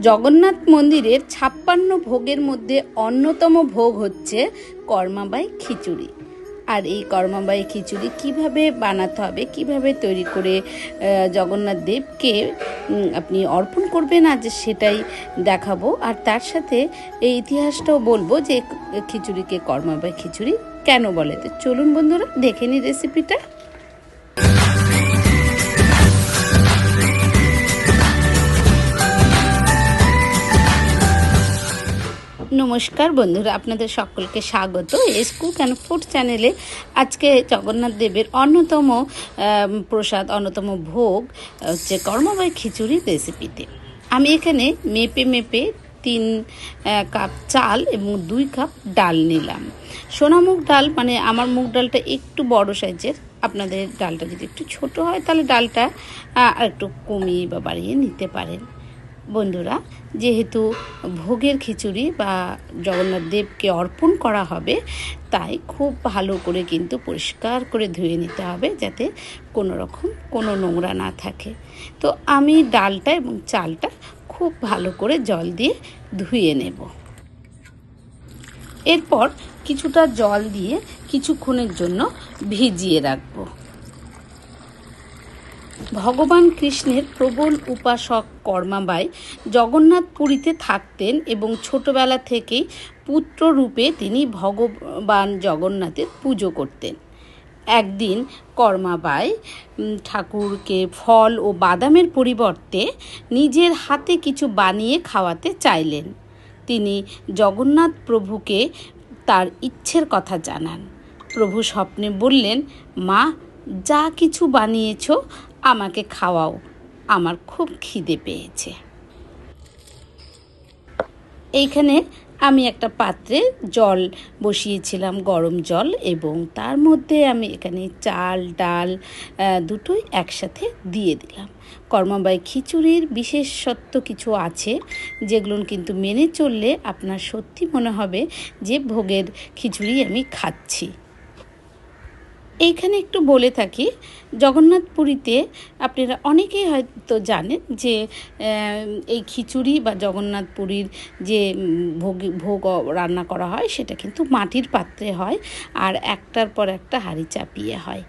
জগন্নাথ মন্দিরের 56 ভোগের মধ্যে অন্যতম ভোগ হচ্ছে কর্মাবাই খিচুড়ি। আর এই কর্মাবাই খিচুড়ি কিভাবে বানাতে হবে, কিভাবে তৈরি করে জগন্নাথ দেবকে আপনি অর্পণ করবেন, আজ সেটাই দেখাবো। আর তার সাথে এই ইতিহাসটাও বলবো যে খিচুড়িকে কর্মাবাই খিচুড়ি কেন বলে। তো চলুন বন্ধুরা দেখে নিই রেসিপিটা। নমস্কার বন্ধুরা, আপনাদের সকলকে স্বাগত এস কুক অ্যান্ড ফুড চ্যানেলে। আজকে জগন্নাথ দেবের অন্যতম প্রসাদ, অন্যতম ভোগ হচ্ছে কর্মাবাই খিচুড়ির রেসিপিতে। আমি এখানে মেপে 3 কাপ চাল এবং 2 কাপ ডাল নিলাম। সোনামুগ ডাল, মানে আমার মুগ ডালটা একটু বড় সাইজের, আপনাদের ডালটা যদি একটু ছোট হয় তাহলে ডালটা একটু কমিয়ে বা বাড়িয়ে নিতে পারেন। বন্ধুরা, যেহেতু ভোগের খিচুড়ি বা জগন্নাথ দেবকে অর্পণ করা হবে, তাই খুব ভালো করে কিন্তু পরিষ্কার করে ধুয়ে নিতে হবে, যাতে কোনো রকম কোনো নোংরা না থাকে। তো আমি ডালটা এবং চালটা খুব ভালো করে জল দিয়ে ধুয়ে নেব। এরপর কিছুটা জল দিয়ে কিছুক্ষণের জন্য ভিজিয়ে রাখবো। ভগবান কৃষ্ণের প্রবল উপাসক কর্মাবাই জগন্নাথ পুরীতে থাকতেন এবং ছোটবেলা থেকেই পুত্র রূপে তিনি ভগবান জগন্নাথের পুজো করতেন। একদিন কর্মাবাই ঠাকুরকে ফল ও বাদামের পরিবর্তে নিজের হাতে কিছু বানিয়ে খাওয়াতে চাইলেন। তিনি জগন্নাথ প্রভুকে তার ইচ্ছের কথা জানান। প্রভু স্বপ্নে বললেন, মা, যা কিছু বানিয়েছো আমাকে খাওয়াও, আমার খুব খিদে পেয়েছে। এইখানে আমি একটা পাত্রে জল বসিয়েছিলাম, গরম জল, এবং তার মধ্যে আমি এখানে চাল ডাল দুটোই একসাথে দিয়ে দিলাম। কর্মাবাই খিচুড়ির বিশেষত্ব কিছু আছে, যেগুলো কিন্তু মেনে চললে আপনার সত্যি মনে হবে যে ভোগের খিচুড়ি আমি খাচ্ছি। এইখানে একটু বলে থাকি, জগন্নাথ পুরীতে আপনারা অনেকেই হয়তো জানেন যে এই খিচুড়ি বা জগন্নাথ পুরীর যে ভোগ রান্না করা হয় সেটা কিন্তু মাটির পাত্রে হয়, আর একটার পর একটা হাঁড়ি চাপিয়ে হয়।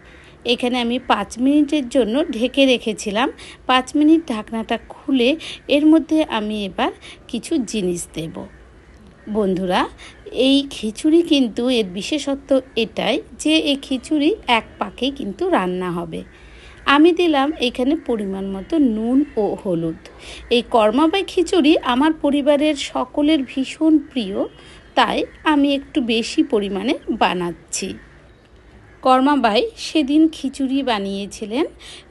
এখানে আমি 5 মিনিটের জন্য ঢেকে রেখেছিলাম। 5 মিনিট ঢাকনাটা খুলে এর মধ্যে আমি এবার কিছু জিনিস দেব। বন্ধুরা, এই খিচুড়ি কিন্তু এর বিশেষত্ব এটাই যে এই খিচুড়ি এক পাকেই কিন্তু রান্না হবে। আমি দিলাম এখানে পরিমাণ মতো নুন ও হলুদ। এই কর্মাবাই খিচুড়ি আমার পরিবারের সকলের ভীষণ প্রিয়, তাই আমি একটু বেশি পরিমাণে বানাচ্ছি। কর্মাবাই সেদিন খিচুড়ি বানিয়েছিলেন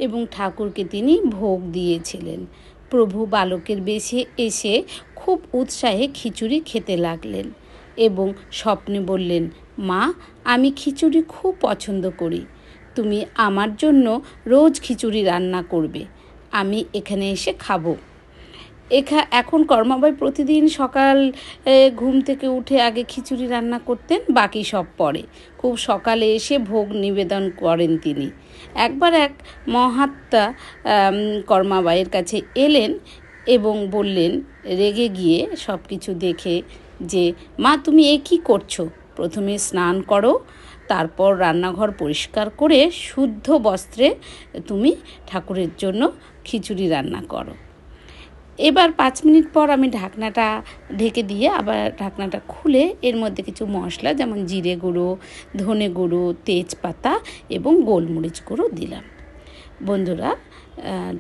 এবং ঠাকুরকে তিনি ভোগ দিয়েছিলেন। প্রভু বালকের বেশে এসে খুব উৎসাহে খিচুড়ি খেতে লাগলেন এবং স্বপ্নে বললেন, মা, আমি খিচুড়ি খুব পছন্দ করি, তুমি আমার জন্য রোজ খিচুড়ি রান্না করবে, আমি এখানে এসে খাবো। এখন কর্মাবাই প্রতিদিন সকাল ঘুম থেকে উঠে আগে খিচুড়ি রান্না করতেন, বাকি সব পরে। খুব সকালে এসে ভোগ নিবেদন করেন তিনি। একবার এক মহাত্মা কর্মাবাইয়ের কাছে এলেন এবং বললেন, রেগে গিয়ে সব কিছু দেখে, যে মা, তুমি এ কী করছো? প্রথমে স্নান করো, তারপর রান্নাঘর পরিষ্কার করে শুদ্ধ বস্ত্রে তুমি ঠাকুরের জন্য খিচুড়ি রান্না করো। এবার 5 মিনিট পর আমি ঢাকনাটা ঢেকে দিয়ে আবার ঢাকনাটা খুলে এর মধ্যে কিছু মশলা, যেমন জিরে গুঁড়ো, ধনে গুঁড়ো, তেজপাতা এবং গোলমরিচ গুঁড়ো দিলাম। বন্ধুরা,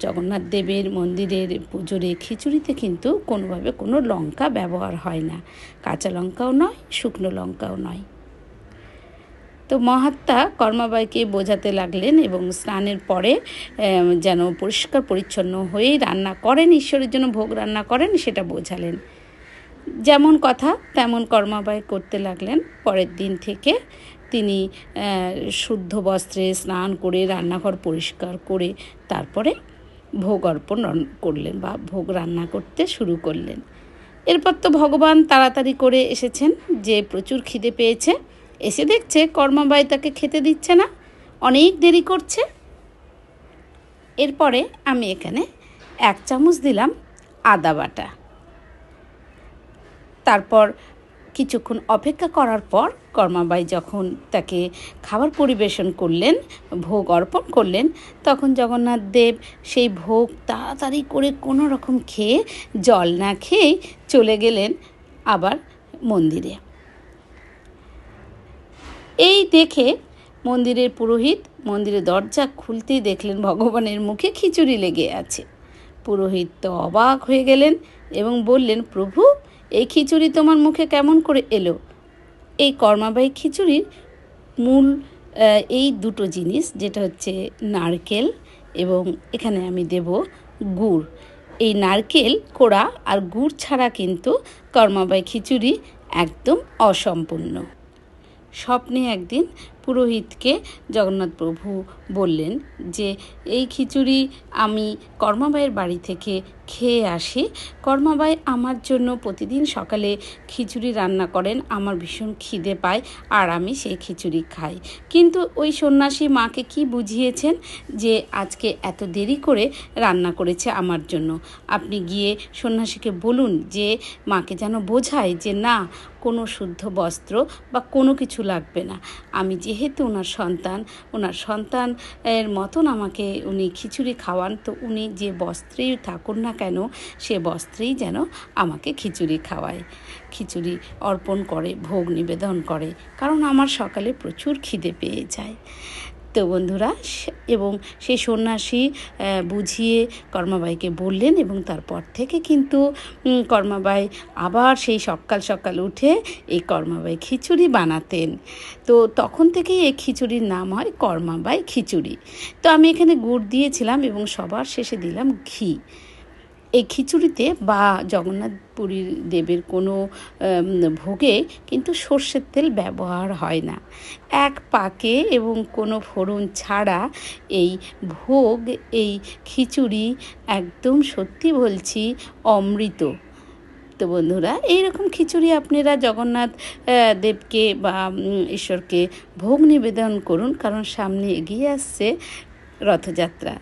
জগন্নাথ দেবের মন্দিরের পুজোর খিচুড়িতে কিন্তু কোনোভাবে কোনো লঙ্কা ব্যবহার হয় না, কাঁচা লঙ্কাও নয়, শুকনো লঙ্কাও নয়। তো মহাত্মা কর্মাবাইকে বোঝাতে লাগলেন এবং স্নানের পরে যেন পরিষ্কার পরিচ্ছন্ন হয়েই রান্না করেন, ঈশ্বরের জন্য ভোগ রান্না করেন, সেটা বোঝালেন। যেমন কথা তেমন কর্মাবাই করতে লাগলেন। পরের দিন থেকে তিনি শুদ্ধ বস্ত্রে স্নান করে রান্নাঘর পরিষ্কার করে তারপরে ভোগ অর্পণ করলেন বা ভোগ রান্না করতে শুরু করলেন। এরপর তো ভগবান তাড়াতাড়ি করে এসেছেন, যে প্রচুর খিদে পেয়েছে, এসে দেখছে কর্মাবাই তাকে খেতে দিচ্ছে না, অনেক দেরি করছে। এরপরে আমি এখানে 1 চামচ দিলাম আদা বাটা, তারপর কিছুক্ষণ অপেক্ষা করার পর কর্মাবাই যখন তাকে খাবার পরিবেশন করলেন, ভোগ অর্পণ করলেন, তখন জগন্নাথ দেব সেই ভোগ তাড়াতাড়ি করে কোনো রকম খেয়ে, জল না খেয়েই চলে গেলেন আবার মন্দিরে। এই দেখে মন্দিরের পুরোহিত মন্দিরের দরজা খুলতেই দেখলেন ভগবানের মুখে খিচুড়ি লেগে আছে। পুরোহিত তো অবাক হয়ে গেলেন এবং বললেন, প্রভু, এই খিচুড়ি তোমার মুখে কেমন করে এলো? এই কর্মাবাই খিচুড়ির মূল এই দুটো জিনিস, যেটা হচ্ছে নারকেল এবং এখানে আমি দেব গুড়। এই নারকেল কোড়া আর গুড় ছাড়া কিন্তু কর্মাবাই খিচুড়ি একদম অসম্পূর্ণ। স্বপ্নে একদিন পুরোহিতকে জগন্নাথ প্রভু বললেন যে এই খিচুড়ি আমি কর্মাবাইয়ের বাড়ি থেকে খেয়ে আসি। কর্মাবাই আমার জন্য প্রতিদিন সকালে খিচুড়ি রান্না করেন, আমার ভীষণ খিদে পায় আর আমি সেই খিচুড়ি খাই। কিন্তু ওই সন্ন্যাসী মাকে কি বুঝিয়েছেন যে আজকে এত দেরি করে রান্না করেছে আমার জন্য। আপনি গিয়ে সন্ন্যাসীকে বলুন যে মাকে যেন বোঝায় যে না, কোনো শুদ্ধ বস্ত্র বা কোনো কিছু লাগবে না। আমি যেহেতু ওনার সন্তানের মতন আমাকে উনি খিচুড়ি খাওয়ান, তো উনি যে বস্ত্রেই থাকুন না কেন সে বস্ত্রেই যেন আমাকে খিচুড়ি খাওয়ায়, খিচুড়ি অর্পণ করে, ভোগ নিবেদন করে, কারণ আমার সকালে প্রচুর খিদে পেয়ে যায়। তো বন্ধুরা, এবং সেই সন্ন্যাসী বুঝিয়ে কর্মাবাইকে বললেন এবং তারপর থেকে কিন্তু কর্মাবাই আবার সেই সকাল সকাল উঠে এই কর্মাবাই খিচুড়ি বানাতেন। তো তখন থেকেই এই খিচুড়ির নাম হয় কর্মাবাই খিচুড়ি। তো আমি এখানে গুড় দিয়েছিলাম এবং সবার শেষে দিলাম ঘি। এই খিচুড়িতে বা জগন্নাথ পুরীর দেবের কোনো ভোগে কিন্তু সর্ষের তেল ব্যবহার হয় না। এক পাকে এবং কোনো ফোড়ন ছাড়া এই ভোগ, এই খিচুড়ি একদম সত্যি বলছি অমৃত। তো বন্ধুরা, এইরকম খিচুড়ি আপনারা জগন্নাথ দেবকে বা ঈশ্বরকে ভোগ নিবেদন করুন, কারণ সামনে এগিয়ে আসছে রথযাত্রা।